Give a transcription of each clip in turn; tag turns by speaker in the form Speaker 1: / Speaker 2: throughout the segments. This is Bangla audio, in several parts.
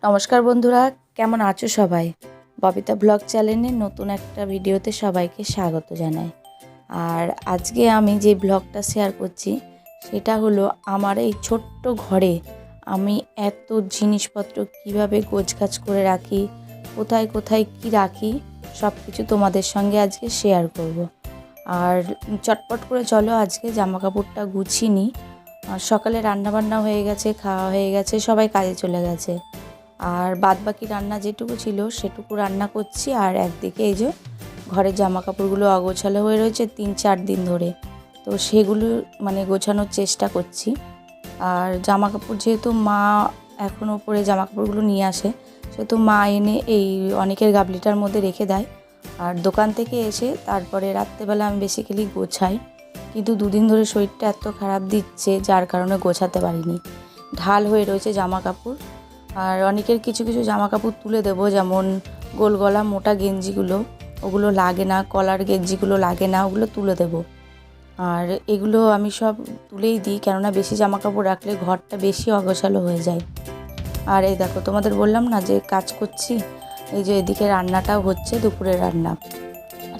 Speaker 1: নমস্কার বন্ধুরা, কেমন আছো সবাই? ববিতা ব্লগ চ্যানেলের নতুন একটা ভিডিওতে সবাইকে স্বাগত জানাই। আর আজকে আমি যে ব্লগটা শেয়ার করছি সেটা হলো আমার এই ছোট্ট ঘরে আমি এত জিনিসপত্র কিভাবে গোছগাছ করে রাখি, কোথায় কোথায় কি রাখি সব কিছু তোমাদের সঙ্গে আজকে শেয়ার করব। আর চটপট করে চলো আজকে জামা কাপড়টা গুছিয়ে নিই। সকালে রান্নাবান্না হয়ে গেছে, খাওয়া হয়ে গেছে, সবাই কাজে চলে গেছে। আর বাদবাকি রান্না যেটুকু ছিল সেটুকু রান্না করছি। আর একদিকে এই যে ঘরের জামা কাপড়গুলো অগোছালো হয়ে রয়েছে 3-4 দিন ধরে, তো সেগুলো গোছানোর চেষ্টা করছি। আর জামা কাপড় যেহেতু মা এখন ওপরে জামা কাপড়গুলো নিয়ে আসে, সেহেতু মা এনে এই অনেকের গাবলিটার মধ্যে রেখে দেয়। আর দোকান থেকে এসে তারপরে রাত্রেবেলা আমি বেসিক্যালি গোছাই, কিন্তু দুদিন ধরে শরীরটা এত খারাপ দিচ্ছে যার কারণে গোছাতে পারিনি। ঢাল হয়ে রয়েছে জামা কাপড়। আর অনেকের কিছু কিছু জামা কাপড় তুলে দেবো, যেমন গোল গলা মোটা গেঞ্জিগুলো, ওগুলো লাগে না, কলার গেঞ্জিগুলো লাগে না, ওগুলো তুলে দেবো। আর এগুলো আমি সব তুলেই দিই, কেননা বেশি জামা কাপড় রাখলে ঘরটা বেশি অগোছালো হয়ে যায়। আর এই দেখো, তোমাদের বললাম না যে কাজ করছি, এই যে এদিকে রান্নাটাও হচ্ছে, দুপুরের রান্না।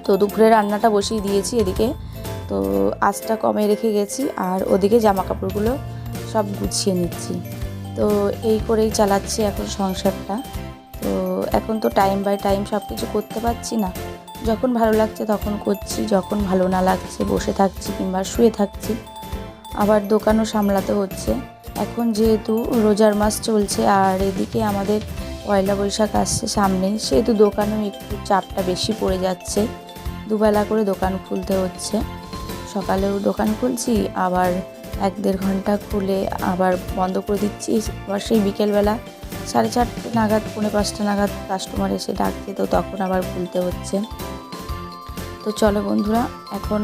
Speaker 1: তো দুপুরের রান্নাটা বসিয়ে দিয়েছি এদিকে, তো আঁচটা কমে রেখে গেছি। আর ওদিকে জামা কাপড়গুলো সব গুছিয়ে নিচ্ছি। তো এই করেই চালাচ্ছি এখন সংসারটা। তো এখন তো টাইম বাই টাইম সব কিছু করতে পারছি না, যখন ভালো লাগছে তখন করছি, যখন ভালো না লাগছে বসে থাকছি কিংবা শুয়ে থাকছি। আবার দোকানও সামলাতে হচ্ছে, এখন যেহেতু রোজার মাস চলছে আর এদিকে আমাদের পয়লা বৈশাখ আসছে সামনে, সেহেতু দোকানেও একটু চাপটা বেশি পড়ে যাচ্ছে। দুবেলা করে দোকান খুলতে হচ্ছে, সকালেও দোকান খুলছি, আবার 1-1.5 ঘন্টা খুলে আবার বন্ধ করে দিচ্ছি। আবার সেই বিকেলবেলা 4:30 নাগাদ, 4:45 নাগাদ কাস্টমার এসে ডাকছে, তো তখন আবার খুলতে হচ্ছে। তো চলো বন্ধুরা, এখন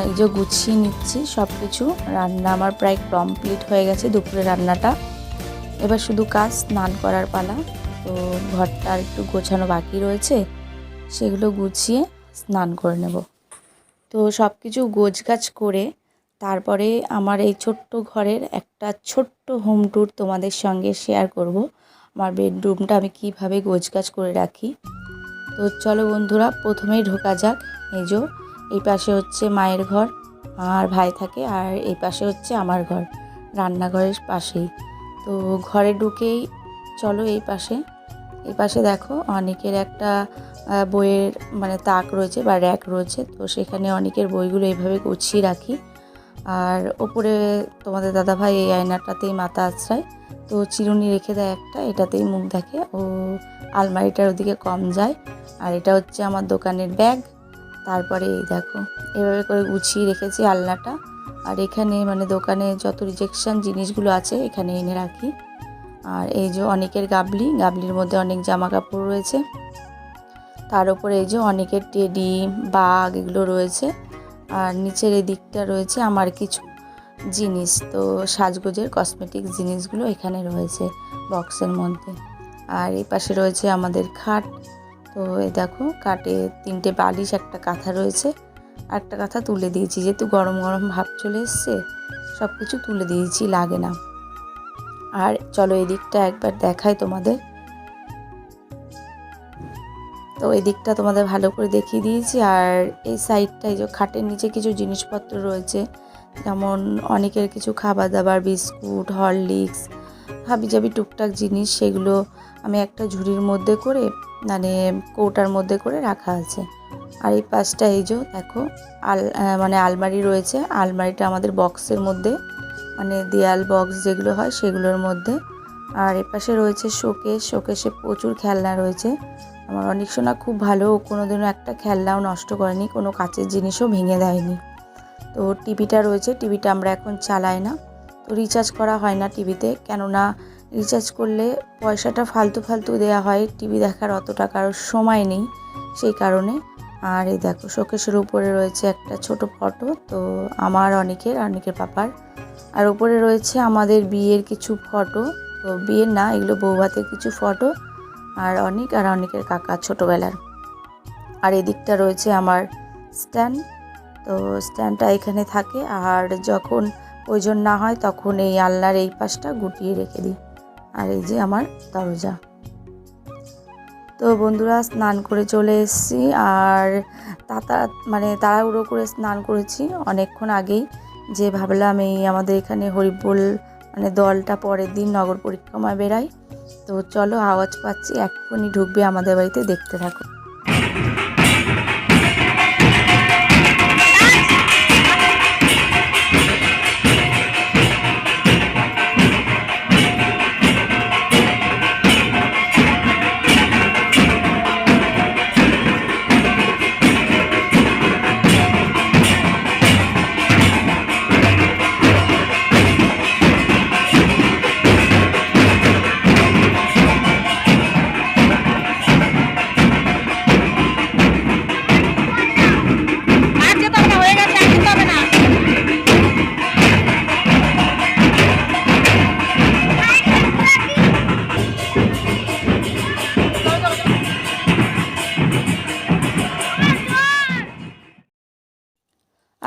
Speaker 1: এই যে গুছিয়ে নিচ্ছি সব কিছু। রান্না আমার প্রায় কমপ্লিট হয়ে গেছে, দুপুরের রান্নাটা। এবার শুধু কাজ স্নান করার পালা। তো ঘরটা আর একটু গোছানো বাকি রয়েছে, সেগুলো গুছিয়ে স্নান করে নেব। তো সব কিছু গোছগাছ করে তারপরে আমার এই ছোট্ট ঘরের একটা ছোট্ট হোম ট্যুর তোমাদের সঙ্গে শেয়ার করব। আমার বেডরুমটা আমি কিভাবে গোছগাছ করে রাখি। তো চলো বন্ধুরা, প্রথমেই ঢোকা যাক। এই পাশে হচ্ছে মায়ের ঘর, আর ভাই থাকে, আর এই পাশে হচ্ছে আমার ঘর, রান্নাঘরের পাশেই। তো ঘরে ঢুকেই চলো এই পাশে দেখো অনেকের একটা বইয়ের তাক রয়েছে বা র্যাক রয়েছে, তো সেখানে অনেকের বইগুলো এইভাবে গুছিয়ে রাখি। আর ওপরে তোমাদের দাদাভাই এই আয়নাটাতেই মাথা আশ্রায়, তো চিরুনি রেখে দেয় একটা, এটাতেই মুখ দেখে, ও আলমারিটার ওদিকে কম যায়। আর এটা হচ্ছে আমার দোকানের ব্যাগ। তারপরে এই দেখো এভাবে করে গুছিয়ে রেখেছি আলনাটা। আর এখানে দোকানে যত রিজেকশন জিনিসগুলো আছে এখানে এনে রাখি। আর এই যে অনেকের গাবলির মধ্যে অনেক জামা কাপড় রয়েছে, তার উপরে এই যে অনেকের টেডি, বাগ এগুলো রয়েছে। আর নিচের এই দিকটা রয়েছে আমার কিছু জিনিস, তো সাজগোজের কসমেটিক জিনিসগুলো এখানে রয়েছে বক্সের মধ্যে। আর এই পাশে রয়েছে আমাদের খাট। তো এই দেখো খাটে 3টে বালিশ, একটা কাঁথা রয়েছে। একটা কাঁথা তুলে দিয়েছি, যেহেতু গরম গরম ভাব চলে এসছে, সব কিছু তুলে দিয়েছি, লাগে না। আর চলো এই দিকটা একবার দেখাই তোমাদের। তো এই দিকটা তোমাদের ভালো করে দেখিয়ে দিয়েছি। আর এই সাইডটা, এই যে খাটের নিচে কিছু জিনিসপত্র রয়েছে, যেমন অনেকের কিছু খাবার দাবার, বিস্কুট, হরলিক্স, হাবিজাবি টুকটাক জিনিস, সেগুলো আমি একটা ঝুড়ির মধ্যে করে কৌটার মধ্যে করে রাখা আছে। আর এই পাশটা এই যে দেখো আলমারি রয়েছে। আলমারিটা আমাদের বক্সের মধ্যে, দেয়াল বক্স যেগুলো হয় সেগুলোর মধ্যে। আর এপাশে রয়েছে শোকেসে প্রচুর খেলনা রয়েছে। আমার অনেক সোনা খুব ভালো, কোনোদিনও একটা খেলনাও নষ্ট করেনি, কোনো কাচের জিনিসও ভেঙে দেয়নি। তো টিভিটা রয়েছে, টিভিটা আমরা এখন চালাই না, তো রিচার্জ করা হয় না টিভিতে, কেননা রিচার্জ করলে পয়সাটা ফালতু দেওয়া হয়, টিভি দেখার অত টাকার সময় নেই, সেই কারণে। আর এই দেখো শোকেসের উপরে রয়েছে একটা ছোট ফটো, তো আমার অনেকের পাপার। আর উপরে রয়েছে আমাদের বিয়ের কিছু ফটো, তো বিয়ের না, এগুলো বৌভাতের কিছু ফটো। আর অনেকের কাকা ছোটোবেলার। আর এদিকটা রয়েছে আমার স্ট্যান্ড, তো স্ট্যান্ডটা এখানে থাকে। আর যখন প্রয়োজন না হয় তখন এই আলনার এই পাশটা গুটিয়ে রেখে দিই। আর এই যে আমার দরজা। তো বন্ধুরা স্নান করে চলে এসেছি, আর তাড়াহুড়ো করে স্নান করেছি অনেকক্ষণ আগেই, যে ভাবলাম এই আমাদের এখানে হরিবোল দলটা পরের দিন নগর পরিক্রমায় বেরায়। তো চলো, আওয়াজ পাচ্ছি এক্ষুনি ঢুকবে আমাদের বাড়িতে, দেখতে থাকো।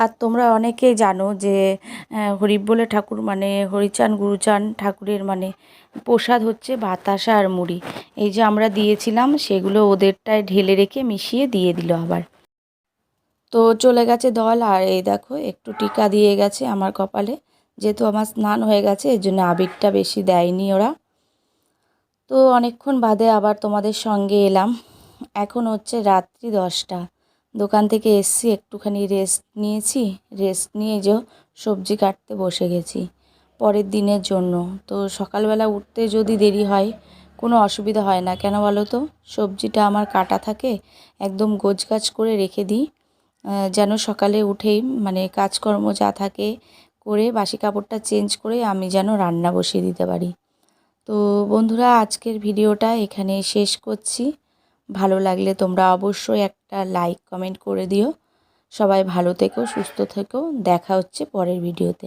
Speaker 1: আর তোমরা অনেকেই জানো যে হরিবোলে ঠাকুর হরিচাঁদ গুরুচাঁদ ঠাকুরের প্রসাদ হচ্ছে বাতাসা আর মুড়ি। এই যে আমরা দিয়েছিলাম, সেগুলো ওদেরটায় ঢেলে রেখে মিশিয়ে দিয়ে দিল আবার। তো চলে গেছে দল, আর এই দেখো একটু টিকা দিয়ে গেছে আমার কপালে, যেহেতু আমার স্নান হয়ে গেছে এর জন্য আবিরটা বেশি দেয়নি ওরা। তো অনেকক্ষণ বাদে আবার তোমাদের সঙ্গে এলাম। এখন হচ্ছে রাত্রি 10টা, দোকান থেকে এসছি, একটুখানি রেস্ট নিয়েছি, রেস্ট নিয়ে যে সবজি কাটতে বসে গেছি পরের দিনের জন্য। তো সকালবেলা উঠতে যদি দেরি হয় কোনো অসুবিধা হয় না, কেন বলো তো? সবজিটা আমার কাটা থাকে, একদম গোছগাছ করে রেখে দিই, যেন সকালে উঠেই কাজকর্ম যা থাকে করে বাসি কাপড়টা চেঞ্জ করে আমি যেন রান্না বসিয়ে দিতে পারি। তো বন্ধুরা, আজকের ভিডিওটা এখানে শেষ করছি। ভালো লাগলে তোমরা অবশ্যই একটা লাইক কমেন্ট করে দিও। সবাই ভালো থেকো, সুস্থ থেকো, দেখা হচ্ছে পরের ভিডিওতে।